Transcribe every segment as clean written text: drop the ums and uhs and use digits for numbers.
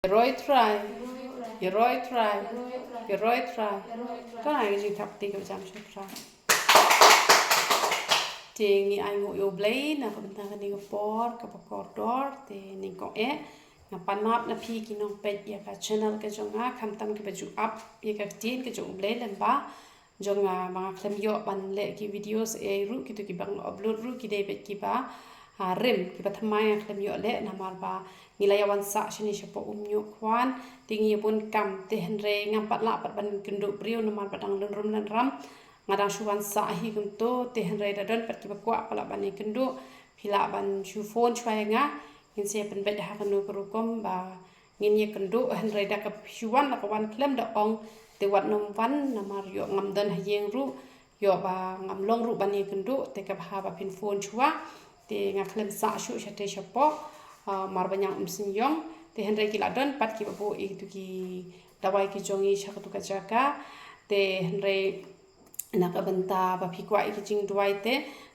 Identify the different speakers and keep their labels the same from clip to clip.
Speaker 1: Roy try, Roy try, Roy try. Có ai gì thập tì cái jam shop try. Thì ni ai ngồi yêu blade na có benda ni ngopor, có pakordor, thì ni có ngapan map na pi kinong pet ya ka channel ke jonga kham tam ke baju up ya ka tin ke jong blade lan ba jonga mga klem yo ban le ki videos ru ki to ki bang upload ru ki de bet ki ba rim ki ba thamai klem yo le na mar ba nilai wan sa shini shapo nyu kwan tingi pun kam te henre ngapat la pat ban kendo brio na mar badang lun rum lan ram ngadang shuwan sa hi kum to te henre da don pat ki ba kwa pala ban ni kendo pila ban shu phone chwai nga ngin se pen bet ha kanu kerukom ba ngin ye kendo henre da ka shuwan la kawan klem da ong te wat nom wan na mar yo ngam dan hayeng ru yo ba ngam long ru ban ni kendo te ka ha ba pin phone chwa te nga klem sa shu shate shapo mar banyak umsin yong te henre ki ladon pat ki babu itu ki dawai ki jongi shakatu ka jaka te henre nak benta ba phi kwa ki jing duai te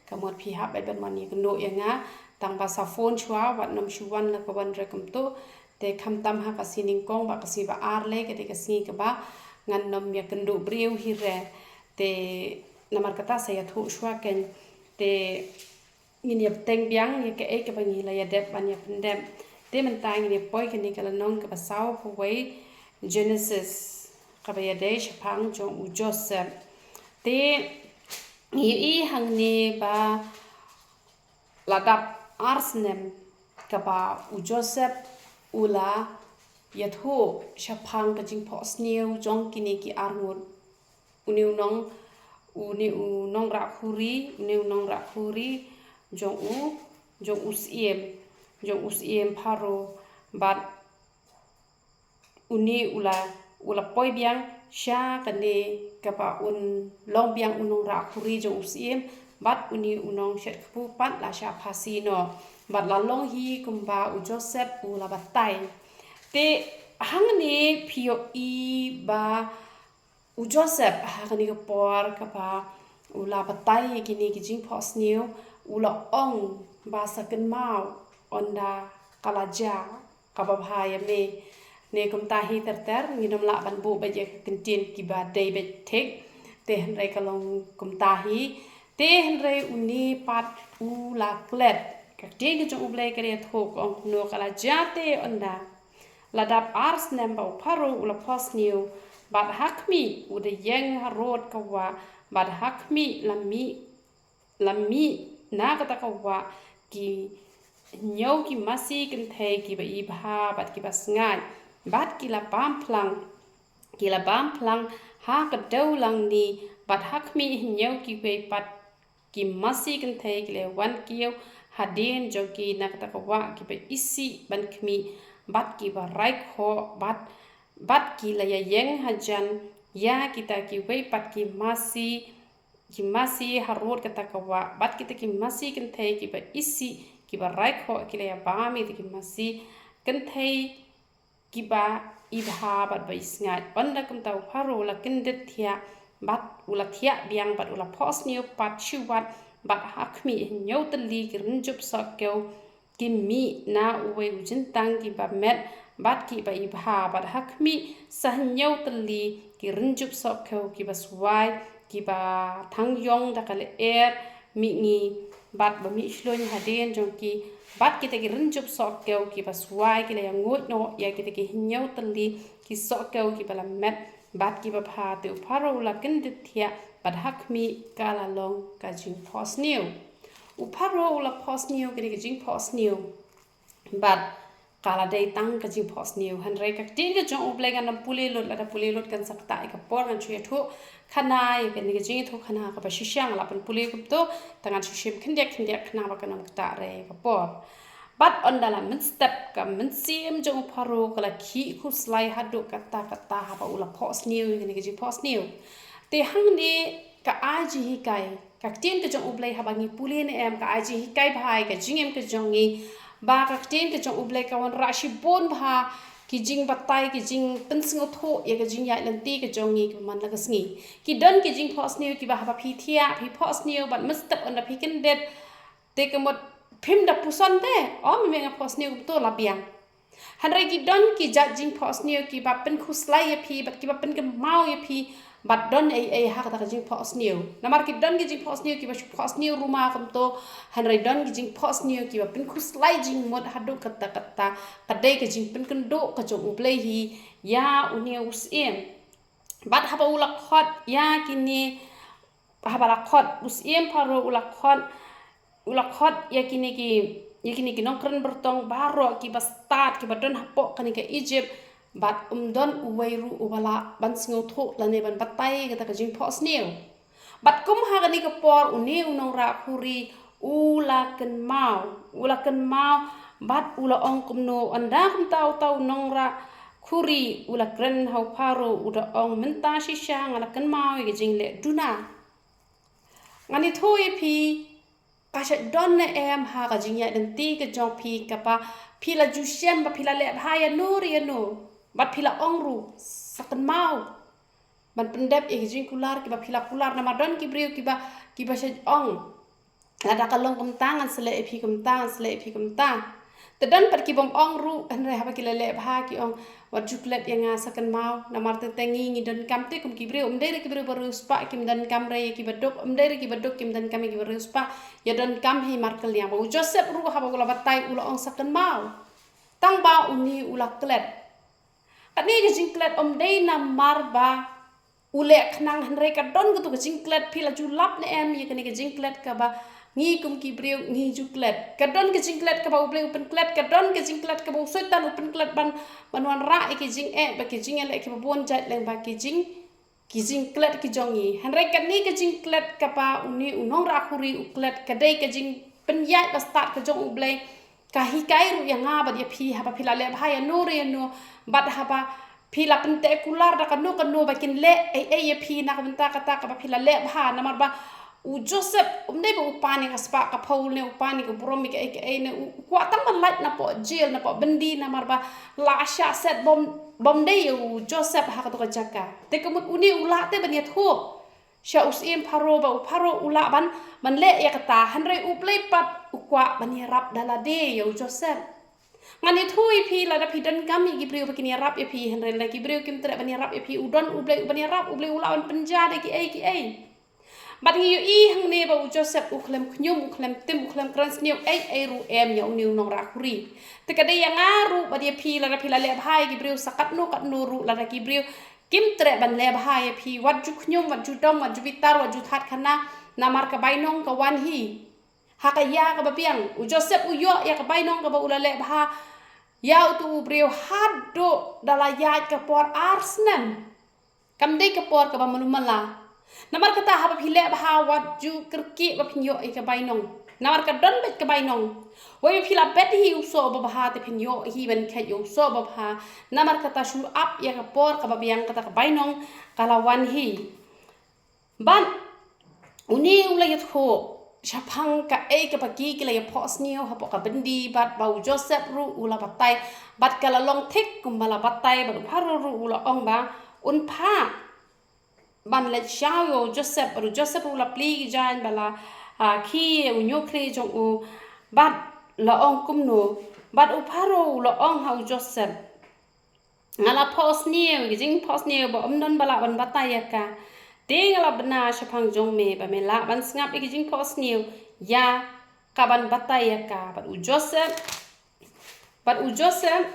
Speaker 1: kamot phi ha ba ban mani kendo yanga tang ba sa phone chwa wat nam shuwan la ka ban rekam to te kham tam ha ka sining kong ba ka si ba ar le ke te ka si ka ba ngan nam ya kendo breu hi re te namar kata saya thu shwa ken te ngin yap teng biang ye ke ke bangi la ya dep ban ya pendem te men tai ngin poi ke ni kala nong ka basau po wei Genesis ka ba ya de shapang jong u Joseph te ngi i hang ni ba ladap arsnem ka ba u Joseph ula ya thu shapang ka jing pho sniu jong kini ki arngur uniu nong ra khuri jong usiem paro bat uni ula poi biang sha kane kapa un long biang unong ra khuri jong usiem bat uni unong shet pu pat la sha phasino bat la long hi kumba u Joseph ula batai te hang ni pio i ba u Joseph hang ni por kapa ula batai kini ki jing phos new ula ong basakan mau onda kalaja kababhaya me ne kum tahi ter nginam la ban bu ba je kentin ki ba dei be thek te henre kalong kum tahi te henre uni pat ula klet ka te ge jong ublai kare thok ong no kalaja te onda ladap ars namba paro ula phos new bat hakmi ude yeng harot kawa bat hakmi lami na kata kawa ki nyau ki masih kan thai ki ba i bha bat ki bas ngai bat ki la bam plang ha ka dau lang ni bat hakmi nyau ki be pat ki masih kan thai ki le wan kiu hadin joki na kata kawa ki be isi ban khmi bat ki ba rai kho bat ki la ya yeng hajan ya kita ki be pat ki masih harut kata kawa bat kita ki masih kan thai ki ba isi ki ba rai kho ki la ba mi ki masih kan thai ki ba ibha bat ba isngat banda kum tau pharo la kindet thia bat ula thia biang bat ula phos niu pat chuwat bat hakmi nyau tali ki runjup sakeu ki mi na uwe ujin tang ki ba met bat ki ba ibha bat hakmi sah nyau tali ki runjup sakeu ki ba swai ki ba thang yong da kale mi ngi bat ba mi shloin haden jong ki bat kita ki runjup sok keu ki ba swai ki la ngot no ya kita ki hinyau tali ki sok keu ki bala met bat ki ba pha te pharo la kin dit thia bat hakmi kala long ka jing phos new u pharo la phos new ki jing phos new bat kala dei tang ka jing phos new han re ka tin ka jong uble ga nam pule lot kan sakta ka por kan chuya thu khana ke ni jing thu khana ka ba shishang la pan pule kup to tangan shishim khindiak khana ba kanam ta re ka por bat ondala min step ka min sim jong pharo kala khi khu slai hadu kata ha ba ula phos new ke ni jing phos new te hang ni ka aji hi kai ka tin ka jong uble ha ba ngi pule ne em ka aji hi kai bhai ka jing em ka jong ngi ba ka tin ka jong uble ka wan rashi bon bha ki jing batai ki jing pensing tho ya ka jing ya lan ti ka jong ngi ka man la ka sngi ki don ki jing phos new ki ba ha phi thia phi phos new but mustap on the phi det te ka mot phim da puson te o mi nga phos new to la biang Hanrai ki don ki judging pos niu ki ba pen khuslai ya phi bat ki ba pen ke mau ya phi bat don ai ha kata jing pos niu namar ki don ki jing pos niu ki ba pos niu rumah kam to hanrai don ki jing pos niu ki ba pen khuslai jing mod hadu kata kadai ke jing pen kendo ka jong ublei hi ya unia usiem bat haba ulak khot ya kini haba la khot usiem paro ulak khot ya kini ki nongkren bertong baro ki ba start ki ba don hapo kani ke Egypt bat don uwairu ubala ban singo tho lane ban batai kata ka jing pos niu bat kum ha kani ke por uni unong ra khuri ula ken mau bat ula ong kumno anda kum tau nong ra khuri ula kren hau paro uda ong menta shisha ngala ken mau ke jing le duna ngani thoi phi kasha don ne em ha ka jingya den ti ke jong phi ka pa phi la ju shem ba phi la le ha ya no ri no bat phi la ong ru sakan mau ban pendep e jing kular ki ba phi la kular na madon ki brio ki ba she ong ada ka long kum tangan sele e phi kum tang te dan pat ki bom ong ru an re ha ba ki le ha ki ong wat juklet yang sakan mau na mar te tengi ngi don kam te kum ki brio umdere ki brio baru spa kim dan kam re ki badok umdere ki badok kim dan kam ki baru spa ya don kam hi markel yang ba Joseph ru ha ba ula batai ula ong sakan mau tang ba uni ula klet ani ke jingklet dei na mar ba ule khnang hanre ka don ku tu jingklet phila ju lap ne em ye ke jingklet ka ba ngi kum ki brio ngi juklet ka don ke jingklet ka ba uble open klet ka don ke jingklet ka ba soitan open klet ban wan ra ke jing ba ke jing le ke ba bon jat leng ba ke jing klet ki jongi hanre ka ni ke jingklet ka ba uni unong ra khuri uklet ka dei ke jing pen yai ba start ka jong uble ka hi kai ru yang nga ba dia phi ha ba phila le ba ya no re no bat ha ba phila pen te kular da ka no ba kin le ai ye phi na ka benta kata ka ba phila le ba na mar ba u Joseph umdei ba upani ka spa ka paul ne upani ka bromi ka ne kwa tang man light na po jail na po bendi na marba la sha set bom dei u Joseph ha ka to ka jaka te kemut uni ula te baniat ho sha usim paro ula ban man le ya kata hanrei uplei pat ukwa bani rap dala de u Joseph ngani thui phi la da phi dan kami gi brio bakini rap ya phi hanrei la gi brio kim tre bani rap ya phi udon ublei bani rap ublei ula on penjara ki ai bat ngi i hang ne ba u Joseph u khlem khnyum u khlem tim u khlem krans niu ai ru em ya uniu nong ra khuri te ka de yang aru ba dia phi la le bhai gi brio sakat no kat no ru la ra gi brio kim tre ban le bhai phi wat ju khnyum wat ju dom wat ju bitar wat ju that khana na mar ka bainong ka wan hi ha ka ya ka ba piang u Joseph u yo ya ka bainong ka ba u la le bha ya tu brio hado dala ya ka por arsnan kam de ka por ka ba manumala namar kata ha ba phile ba wat ju kerki ba phinyo e ka bainong namar ka don bet ka bainong woi phila bet hi uso ba te phinyo hi ben khe yo so ba namar kata shu up ya ka por ka ba biang kata ka bainong kala wan hi ban uni ula yat ho shapang ka e ka ba ki la ya pos niu ha ka bendi bat ba Joseph ru ula batai bat kala long thik kumbala batai ba pharu ru ula ong ba un pha ban le shao yo Joseph ula pli jan bala khi u nyokre jong u bat la ong kum no bat u pharo la ong hau Joseph ngala pos niu jing pos niu ba non bala ban bataya ka te ngala bana shapang jong me ba me la ban ngap ik jing pos niu ya ka ban bataya ka bat u Joseph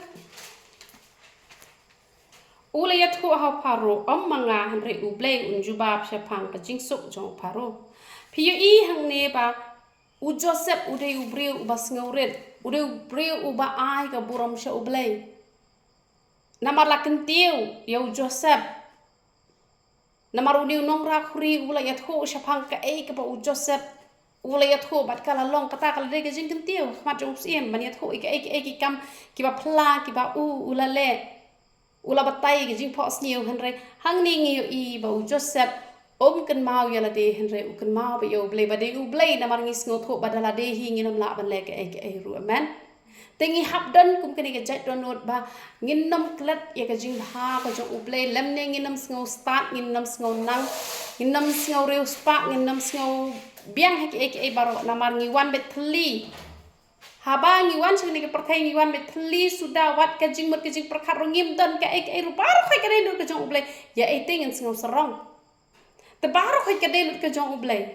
Speaker 1: ula ya thu ha paro manga hanre ublei unjubab shapang ka jingsuk jong paro phiyo i hang ne ba u Joseph ude ubreu ubas ngauret ude ubreu uba ai ka buram sha ublei namar lakin tiu ya u Joseph namar uni nong ra khuri ula ya thu shapang ka ka ba u Joseph ula ya thu bat kala long kata kala de ka jing tiu mat jong siem ban ya thu ki kam ki ba phla ki ba ula le ula batai ki jing pos niu hanre hang ni ngi i ba u Joseph kan mau ya la de hanre u kan mau ba yo ble ba de u ble na mar ngi sngo tho badala de hi ngi nam la ban le ke ru amen tengi hap don kum kani ke jat don ba ngin nam klet ya ka jing ha ka jo u ble lem ne ngi nam sngo start ngi nam sngo nang ngi nam sngo reu spa ngi nam sngo biang ha ke baro na mar ngi wan bet thli Haba ngiwan sing ni perkai ngiwan betli sudah wat ka jing mut ka jing perkat rongim don ka ai rupa khoi ka dei ka jong ublei ya ai ting sing serong te baru khoi ka dei ka jong ublei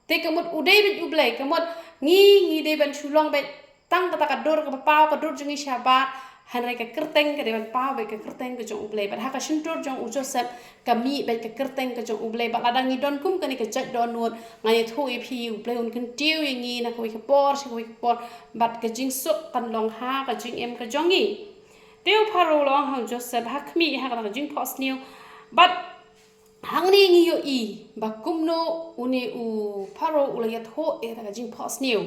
Speaker 1: te kamut udai bet ublei kamut ngi dei ban sulong bet tang ka ka dor ka pau ka dor jing syaba hanrai ka kerteng ka dei ban pau bet ka kerteng ka jong ublei bat ha ka shintor jong ujosep ka mi bet ka kerteng ka jong ublei bat ladang ni don kum ka ni ka jat don nuot ngai thu i phi ublei un kan tiu ngi na ko ka por si ko ka por bat ka jing sok kan long ha ka jing em ka jongi teu pharo long ha joseph ha khmi ha ka jing pos new bat hang ni ngi yo i ba kumno uni u pharo ulaya tho e ka jing pos new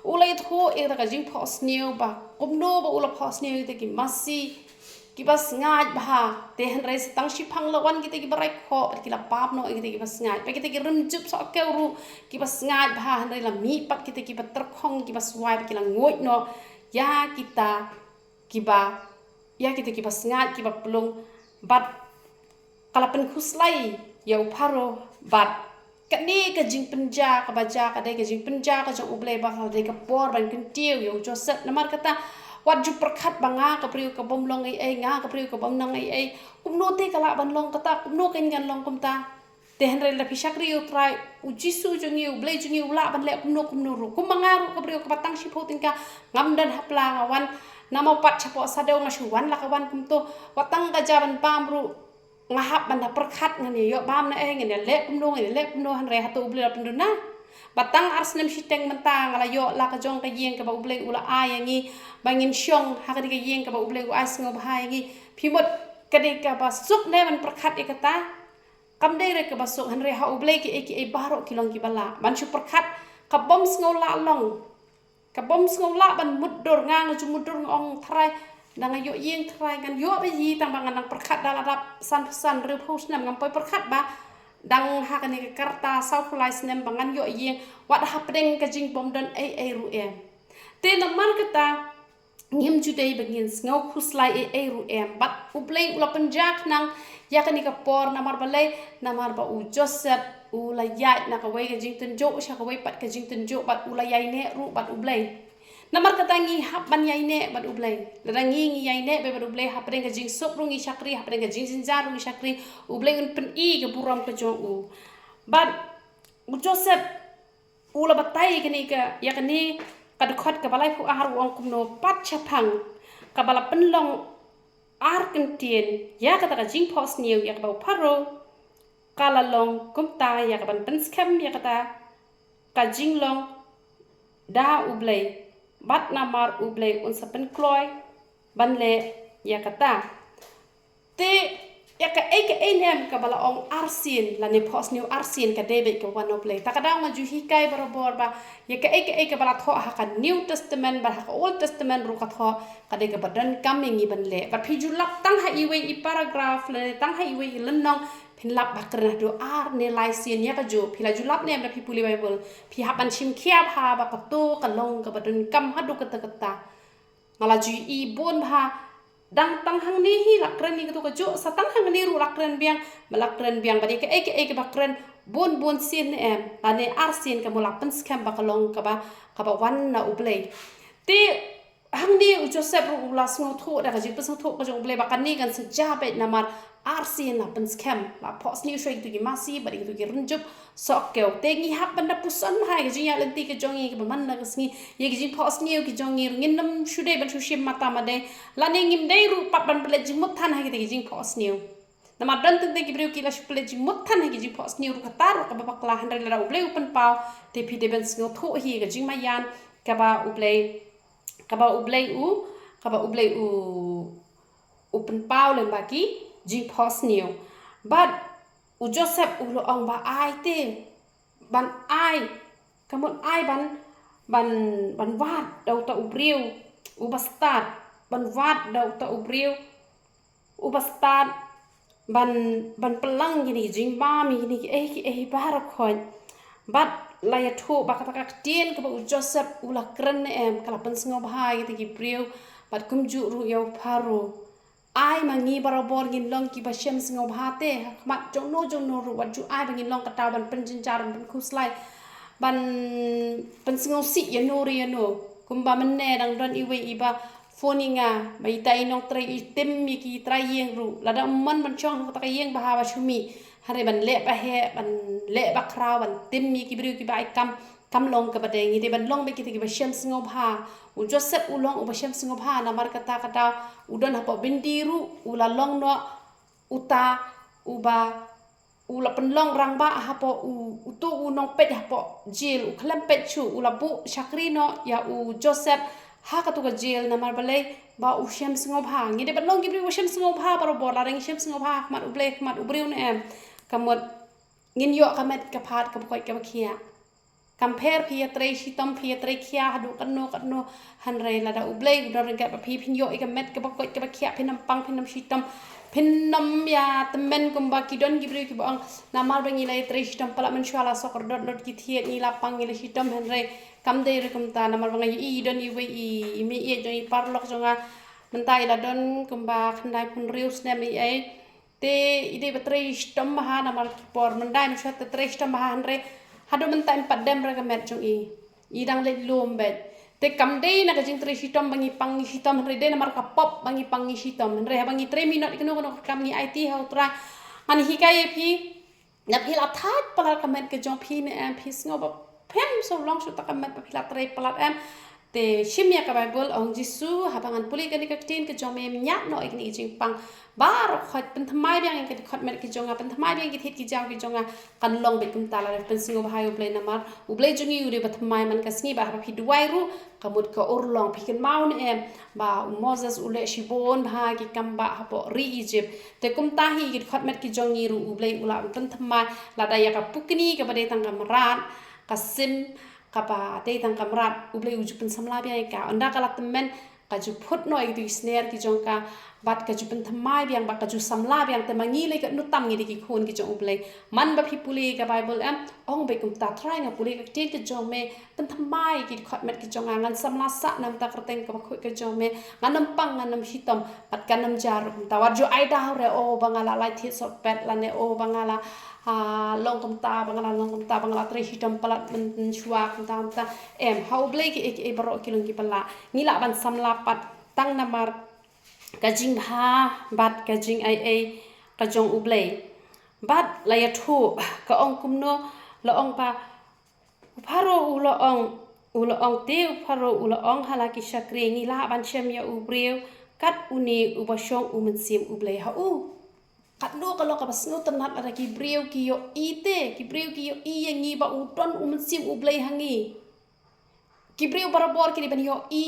Speaker 1: ulay tho e ka jing pos new ba kumno ba ula pos new te ki masi ki bas ngaj ba te han rai tang shi phang lawan ki te ki barai kho ki la pap no ki te ki bas ngaj pa ki te ki rum jup so ke ru ki bas ngaj ba han rai la mi pat ki te ki ba ter khong ki bas wai ki la ngoi no ya kita ki ba ya ki te ki bas ngaj ki ba pelung bat kala pen khuslai ya pharo bat kani ka jing penja ka baja ka dai ka jing penja ka jong ublei ba ka dai ka por ban kin tiu yo joseph namar kata wat ju perkhat banga ka priu ka bom long ai nga ka priu ka bom nang ai kumno te kala ban long kata kumno ken gan long kumta te han rel la pisakri yo trai u jisu jong yu blei jong yu la ban le kumno ru kumanga ru ka priu ka batang si photin ka ngam dan hapla ngawan namo pat chapo sadau ngasuwan la kawan kumto watang ka jaban pam ru ngahap banda perkhat ngani yo bam na ngani le kumno han re hatu ublei penduna batang arsnem siteng mentang ala yo la ka jong ka yeng ka ba ublei ula ayangi bangin syong ha ka diga yeng ka ba ublei u as ngo bahayangi phimot ka de ka ba suk ne man perkhat e kata kam de re ka ba suk han re ha ublei ki e baro kilong ki bala ban su perkhat ka bom ngo la long ka bom ngo la ban muddor ngang ju muddor ngong thrai dang yo yeng thrai kan yo ba yi tang bangan nang perkhat dala dap san re phus nam ngam poi perkhat ba dang ha ka ni karta south lies nem bangan yo yeng wat happening ka jing bom don ai ru em te na mar kata ngim ju dei begin ngau khuslai ai ru em bat ublei ula penjak nang ya ka ni ka por namar balai namar ba u joseph ula yai na ka wei ka jing tun jo sha ka wei pat ka jing tun jo bat ula yai ne ru bat ublei namar kata ngi hap ban yai ne bat ublei la ngi yai ne be bat ublei happening ka jing sok rungi shakri happening ka jing jinjar rungi shakri ublei un pen i ka buram ka jo u bat u joseph ula batai ka ni ka ya ka ni ka dekhot ka balai fu ahar wong kumno pat chapang ka bala penlong ar kentien ya kata ka jing pos new ya ka ba pharo kala long kumta ya ka ban pen scam ya kata ka jing long da ublei bat namar ublei un sapen kloy ban le ya kata te ya ka ai nem ka bala ong arsin la ne pos new arsin ka debe ka one ublei ta kada ma ju hikai barabor ba ya ka ai ka bala tho ha ka new testament ba ha ka old testament ru ka tho ka de ka badan coming i ban le ba phi ju lak tang ha i we i paragraph le tang ha i we i lenong phin lap ba kra do ar ne lai sin ya ka ju phi la ju lap ne ba phi puli bible phi ha ban chim khia ha ba ka to ka long ka badan kam ha do ka ta ngala ju i bon ha dang tang hang ni hi lakren ni ka to ka ju sa tang hang ni ru lakren biang ba ke ai ka bakren bon sin em la ne ar sin ka mulak pen scam ba ka long ka ba wan na ublei te hang ni u joseph ru ulas ngo tho da ka ji pes tho ka jong ublei ba kan ni kan seja be namar ar sin la pen scam la pos ni shoi tu ki masi ba ki tu ki runjup sok ke te ngi hap banda pusan hai ka ji ya lenti ka jong i ka man na ka sngi ye ki ji pos ni ki jong i ngin nam shude ban shu shim mata ma de la ne ngim dei ru pat ban ple ji mut than hai ki ji pos ni nama dan tente ki breu ki la shuple ji mut than hai ki ji pos ni ru ka taru ka ba kla han la ublei upen pau te phi de ben sngo tho hi ka ji ma yan ka ba ublei u upen pau le ba ki ji pos ni but u joseph u lo ong ba ai te ban ai kamon ai ban wat dau ta ubriu u bastad ban wat dau ta ubriu u bastad ban pelang gini jing ba mi gini ki bar khon bat la ya thu ba ka tien ka u joseph u la kren em kala pen sngo bhai ki briu bat kum ju ru yo pharu ai mangi barabor gin long ki bashem sngo bhate mat jong no ru wat ju ai bangin long ka taw ban pen jinjar ban khuslai ban pen sngo si ya no kumba menne dang don iwe iba phoninga mai tai nong trai item mi ki trai yeng ru lada man chong ta yeng ba ha chumi hare ban le ba he ban le ba kra ban tim mi ki bru ki ba kam long ka badeng ide ban long be ki ba shem singop ha u joseph u long u ba shem singop ha na mar kata udon hapo bindiru ula long no uta uba ula penlong rang ba hapo utu unong pet hapo jil u klem pet chu ula bu shakrino ya u joseph ha ka tu ka jil na mar balai ba u shem singop ha ngide ban long gibri u shem singop ha baro bor la reng shem singop ha mat u blek mat u briu ne em kamot ngin yo kamet ka phat ka pokoi ka khia compare phia trei shitom phia trei khia hadu kanno han re la da u blek do reng ka phi phin yo ka met ka pokoi ka khia phinam pang phinam shitom phinam ya temen kumba kidon gibri ki bang namal bangi lai trei shitom pala mensuala sokor dot ki thiet ni lapang ni shitom han re kam dei re kum ta namal bangi i don i we i mi e joi parlok jonga mentai la don kumba khandai pun rius ne mi ai te ide betrei shitom ha namal por mendai nu chat trei shitom ha han re hadu mentai padem re kamet jong i dang le lom bet te kam dei na kajing trei shitom bangi pangi shitom re de namar kapop bangi pangi shitom re bangi 3 minute ikno kam ni IT ha utra an hikai phi na phil athat pala kamet ke jong phi ne am phi sngob phem so long su ta kamet phil trei pala am te shimya ka bible ong jisu habangan puli ka ni ka tin ke jong me nya no ikni jing pang bar khot pen thamai byang ke khot met ke jonga pen thamai byang ke thit ki jaw ke jonga kan long be kum tala pen singo bhai uble namar uble jungi ure ba thamai man ka sngi ba phi duai ru kamut ka urlong phi ken maun em ba moses ule shibon bha ki kamba hapo ri egypt te kum ta hi ki khot met ki jongi ru uble ula pen thamai la da ya ka pukni ka bade tang kamrat ka sim kapa te tang kamrat uble uju pen samla byang ka anda kala temen ka ju phut no ek du snare ki jongka bat ka ju pen thamai byang ba ka ju samla byang te mangi le ka nutam ngi ki khon ki jong uble man ba phi puli ka bible am ong be kum ta try nga puli ka tin ki jong me pen thamai ki khot met ki jong ngan samla sa nam ta kerteng ka khoi ka jong me nganam pang nganam hitom pat kanam jar ta war ju ai da re o bangala lai thi so pet la ne o bangala long kum ta bangala tre hitom palat men chua kum ta em how ble ki e baro ki lung ki pala ngila ban samla pat tang namar kajing bha bat kajing ai kajong uble bat la ya thu ka ong kumno la ong pa pharo ulo ong te pharo ulo ong hala ki shakre ni la ban chem ya ubreu kat uni ubashong umensim uble ha u kat no kalau ka basno tanat ara ki breu ki yo ite ki breu ki yo i yangi ba uton umensim uble hangi ki breu barabor ki ban yo i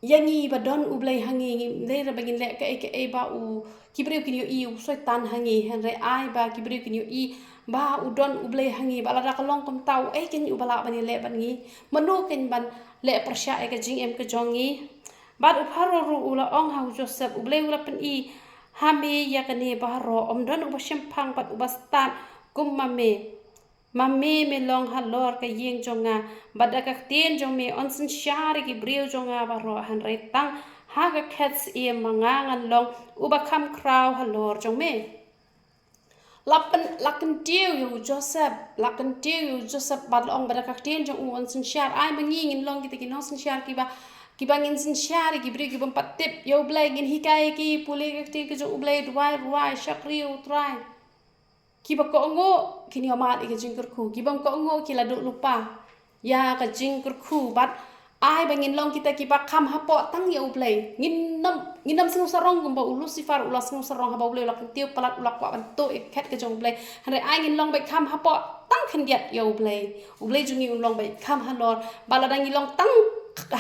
Speaker 1: yangi ba don ublai hangi le ra bagin le ka e ba u kibreu kinyo i u soitan hangi henre ai ba kibreu kinyo i ba u don ublai hangi ba la ka long kom tau e kin u bala bani le ban ngi manu kin ban le persya e ka jing em ka jongi ba u pharo ru ula ong ha joseph ublai ula pen i ha me ya ka ne ba ro om don u ba shempang pat u ba stan kum mame me long halor ka yeng jonga badaka ten jong me onsen shari ki breu jonga baro han retang haga cats e mangangan long uba kham kraw halor jong me lakan tiu yu joseph bad long badaka ten jong onsen shar ai manging in long kita ki onsen shar ki bangin sin shari ki breu ki bam patip yo blai ngin hikai ki pule ka ti ki jong blai ruai shakri utrai kiba ko ngo kini amat ika jingkur khu kibang ko ngo kila duk lupa ya ka jingkur khu bat ai bangin long kita kiba kham hapo tang ya ublai nginam sing sarong gumba lucifer ulas sing sarong haba ublai lak tiu palat ulak kwa bantu iket ka jong ublai hare ai ngin long bai kham hapo tang khendiat ya ublai jungi long bai kham hanor baladang long tang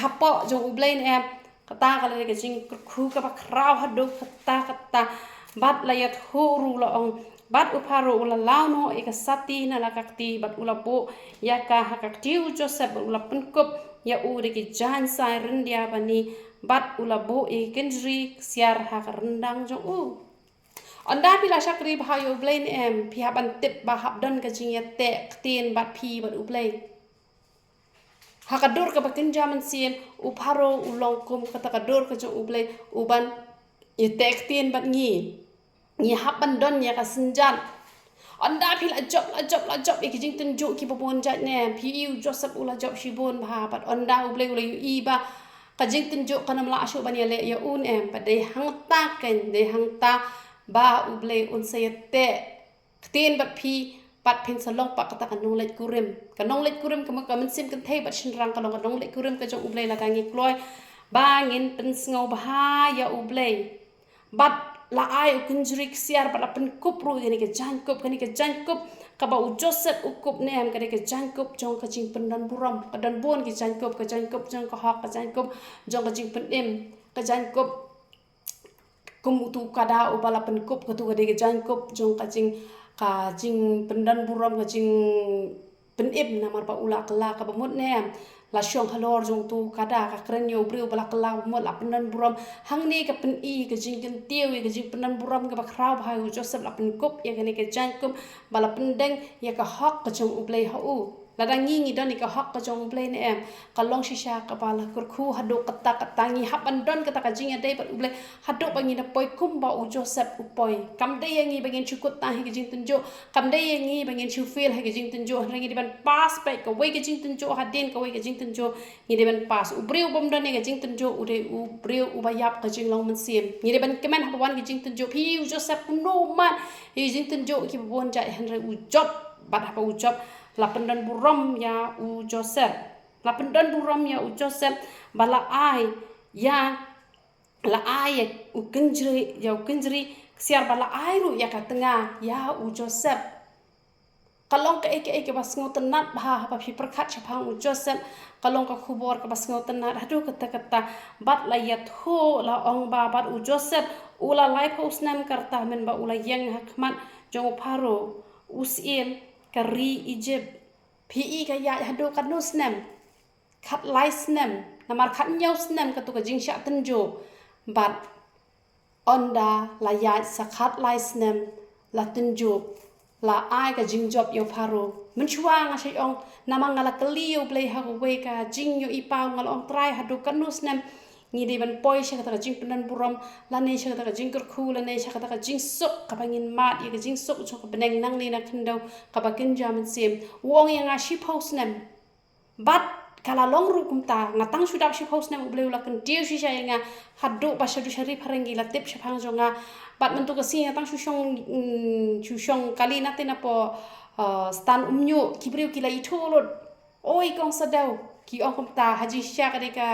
Speaker 1: hapo jong ublai ne em kata kala ka jingkur khu ka ba kraw hadu kata bat layat huru la ong bat upharo ula launo ika sati na lakakti bat ula po ya ka hakakti u joseph ula penkup ya uri ki jan sai rendia bani bat ula bo ikenjri siar hak rendang jong u anda pila shakri bhayo blain em pihak bantip bahap don ka jingya te tin bat phi bat ublai hakadur ka bakin jaman siem upharo ulong kum kata kadur ka jong ublai uban ye tek tin bat ngi hapan don ya ka senjan anda phi la job e kijing tunjuk ki babon jat ne phi u Joseph ula job shibon ba pat anda u ble ula i ba kajing tunjuk kana mla ashu ban ya le ya un em pa de hang ta ken de hang ta ba u ble un sayete tin bat phi pat phin salong pa kata kanong let kurim ka man sim kan thei bat shin rang kanong let kurim ka jong u ble la ka ngi kloi ba ngin pen sngo ba ya u ble bat la ai u kunjrik siar pat la pen kup ru ni ke jan kup ka ba u Joseph u kup nem ka ke jan kup jong ka jing pen dan buram ka dan bon ki jan kup jong ka hak ka jan kup jong ka jing pen em ka jan kup kum tu kada u bala pen kup ka tu ka de ke jan kup jong ka jing pen dan buram ka jing pen em na mar ba ula kala ka ba mut nem la syong halor jong tu kada ka kren yo briu bala kala mut la pen dan buram hang ni ka pen i ka jing ken tiu ka jing pen dan buram ka ba khrau ba u Joseph la pen kup ya ka jan kup bala pen deng ya ka hak ka jong u blei ha u la dang ngi don ni ka hak ka jong blei ne em ka long shisha ka bala kur khu hadu kata ngi hap an don kata ka jing ya dei pat u blei hadu ba ngi na poi kum ba u Joseph u poi kam dei ngi ba ngin chukut ta hi ka jing tunjo kam dei ngi ba ngin chu feel hi ka jing tunjo ngi di ban pass pa ka wei ka jing tunjo hadin ka wei ka jing tunjo ngi di ban pass u briu bom don ni ka jing tunjo u de u briu u ba yap ka jing long man sim ngi di ban kemen ha wan ka jing tunjo phi u Joseph no man hi jing tunjo ki bon ja han re u job bat ha u job la pendan buram ya u Joseph la pendan buram ya u Joseph bala ai ya la ai u kenjri siar bala ai ru ya ka tengah ya u Joseph kalong ka eke bas ngotenat bah pa phi perkhat chapang u Joseph kalong ka khubor ka bas ngotenat hadu kata bat la ya tho la ong ba bat u Joseph ula life house nam karta men ba ula yang hakmat jong paro usil kari Egypt phi ka ya hadu kan no snem khat lai snem namar khat nyau snem ka tu ka jing sha tenjo bat onda la ya sakhat lai snem la tenjo la ai ka jing job yo paro men chuang a shai ong namang ngala kaliu play ha we ka jing yo ipau ngal ong try hadu kan no snem ngi de ban poi sha ka jing penan buram la ne sha ka jing kur khu la ne sha ka jing sok ka bangin mat ye ka jing sok cho ka beneng nang ni na khindau ka ba kin jam sim wong yang a ship house nem bat kala long ru kum ta ngatang sudap ship house nem ubleu la kan tiu shi sha nga hadu ba sha du shari pharengi la tip sha phang jonga bat mentu ka si tang chu shong kali na te na po stan umnyu kibriu kila itolod oi kong sadau ki ong kum ta haji sha ka de ka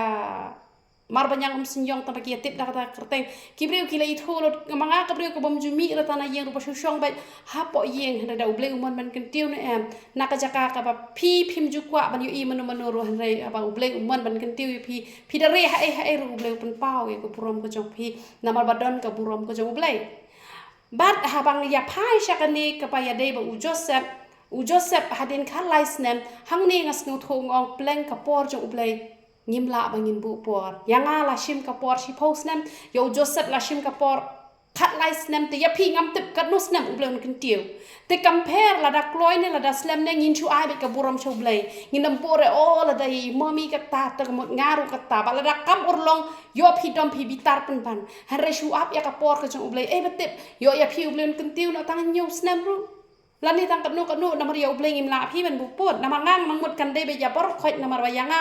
Speaker 1: mar banyang sinyong ta bagi tip da kata kerteng kibriu kila itolod manga kabriu ka bom jumi ra tanah yang rupa shushong bai hapo yeng handa da uble umon ban kentiu na em naka jaka ka ba phim jukwa ban yu i manu ro han rei ba uble umon ban kentiu phi da re ha ru uble pun pau ye ko purom ko jong phi namar badon ka burom ko jong uble bat habang ya phai shakani ka pa ya dei ba u Joseph hadin khan laisnem hangni ngas nu thong ong pleng ka por jong uble ngim la bangin bu por yanga la shim ka por shi post nem yo Joseph la shim ka por khat lai snem te ya phi ngam tip kat no snem ublon kin tiu te compare la da kloi ne la da slam ne ngin chu ai be ka buram chu blai ngin dam pore o la da i mami ka ta ta mot ngaru ka ta ba la da kam urlong yo phi dom phi bitar pen ban han re shu up ya ka por ka chu ublai e betip yo ya phi ublon kin tiu na tang nyu snem ru la ni tang kat no na mar yo ublai ngim la phi ben bu pot na mangang mang mot kan de be ya por khoi na mar ba yanga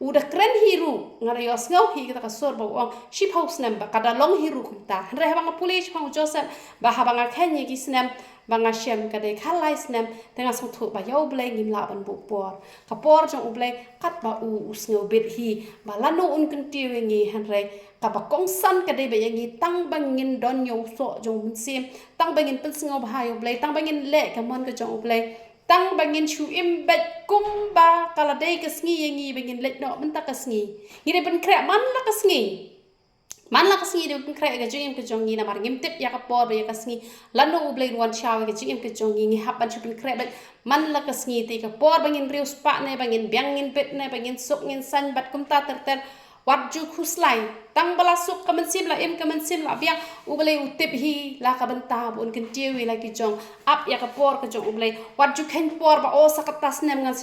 Speaker 1: udah keren hiru ngara yo ngau hi kita kasor ba ong ship house nem ba kada long hiru kumta re bang pulis pang Joseph ba habanga khenye ki snem banga shem kade khalai snem tenga sothu ba yo bleng ngim la ban bu por ka por jong ubleng kat ba u usngau bet hi ba lanu un kun tiwengi han re ka ba kong san kade be yangi tang bangin don yo so jong sim tang bangin pen ngau ba yo bleng tang bangin le ka mon ka jong ubleng tang bangin chu imbet kumba kala dei kesngi yangi bangin let no menta kesngi ngire ben kre man la kesngi de ben kre ga jing ke jongi na mar ngim tip ya ka por ya kesngi lanu ublei wan chaw ga jing ke jongi ngi hap ban chu ben kre bet man la kesngi te ka por bangin riu spa ne bangin biangin pet ne bangin sok ngin san bat kumta ter wat ju khuslai tang bala suk kamen sim la em kamen sim la biang ublei utip hi la ka benta bun kin tiwi la ki jong ap ya ka por ka jong ublei wat ju khen por ba o sakatas nem ngan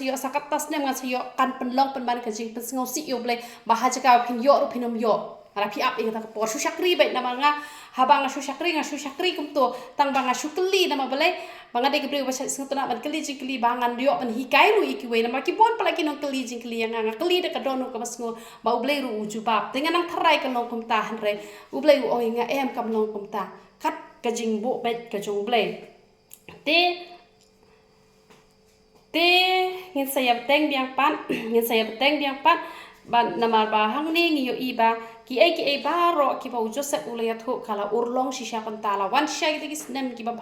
Speaker 1: siyo kan penlong pen ban ka jing pen ngau si ublei ba ha ja ka phin yo ru phinom yo Harapi up ing ta por su syakri baik nama nga habang su syakri kum to tang banga su keli nama balai banga de gebre bahasa sengtona ban keli jing keli bangan dio ban hikai ru iki we nama ki bon palaki nong keli jing keli yang nga keli de kadono ka masngo ba ublei ru uju bab dengan nang tharai ka long kum ta han re ublei u oi nga em kam long kum ta kat ka jing bo bet ka jong blei te ngin saya beteng biang pan ban namar bahang ni ngiyo iba ki ai baro ki ba Joseph ulayat ho kala urlong shisha pantala wan sha kita kisnem ki ba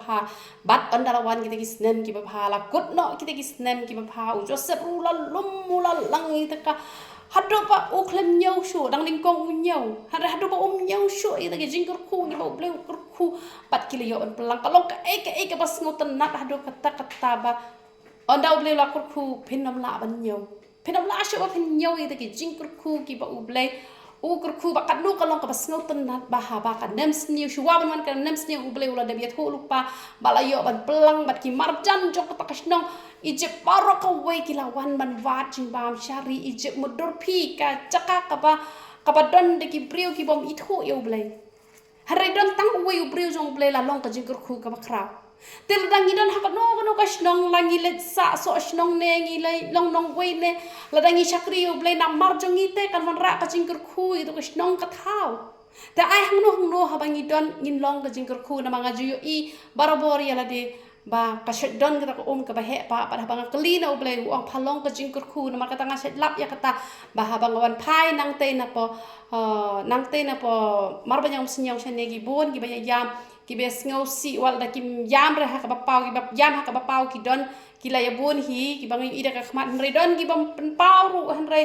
Speaker 1: bat andala wan kita kisnem ki ba la kutno kita kisnem ki ba Joseph ula lang ita ka hado pa uklem nyau shu dang ling kong nyau hado pa nyau shu ita ki jingkur ku ni ba ble ku bat kilo an pelang kalong ka ai ka bas ngoten nak hado kata ba onda uble la kurku pinam la ban nyau pinam la shu ba pin nyau ita ki jingkur ku ki ba uble kurku ba kadnu kalong ka bas ngoten nat ba ha ba ka nem sniu shu wa ban ka nem sniu uble ula dabiat ho lupa balayo ban pelang bat ki marjan jok ta kasnong ijep baro ka we ki lawan ban wat jing bam syari ijep mudur pi ka caka ka ba don de ki brio ki bom ithu yo uble harai don tang we ubre jong uble la long ka jingkur ku ka ba kra tel dang idan ha no kasnong langi let sa so snong ne ngi lai long nong we ne la dangi syakri uble na marjong ite kan man ra ka jingkur ku itu kasnong ka thau ta ai hang no ha bang idon ngin long ka jingkur ku na manga juyo i barabor ya la de ba ka don ka ka ba he pa bang kli na uble u ang phalong ka jingkur ku na marka tanga set lap ya kata ba ha bang wan phai nang te na po mar banyang sinyang shane gi bon gi ba yam ki bes ngau si wal da kim yam re ha ka ba pau ki ba yam ha ka ba pau ki don ki la ya bon hi ki bang ida ka khmat re don ki bam pen pau ru han re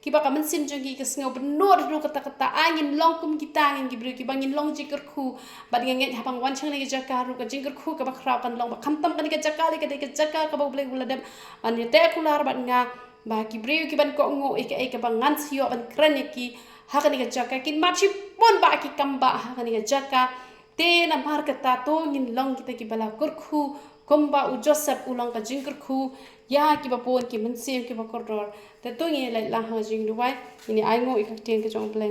Speaker 1: ki ba ka men sim jong ki ngau benor ru kata angin long kum kita angin ki bru ki bangin long jikir khu ba ding nget ha bang wan chang ne jaka ru ka jingkir khu ka ba khrau kan long ba kham tam kan ka jaka le ka de ka jaka ka ba ble ula dem an ye te kular ba nga ba ki bru ki ban ko ngo e ka bang ngan sio ban kran ki ha ka ni ka jaka kin ma chi pon ba ki kam ba ha ka ni ka jaka te na mar ka ta to ngin long kita ki bala kur khu komba u Joseph ulang ka jingkir khu ya ki ba pon ki men sim ki ba kordor te to ngi lai lang ha jing duai ini ai ngo ik tien ka jong ble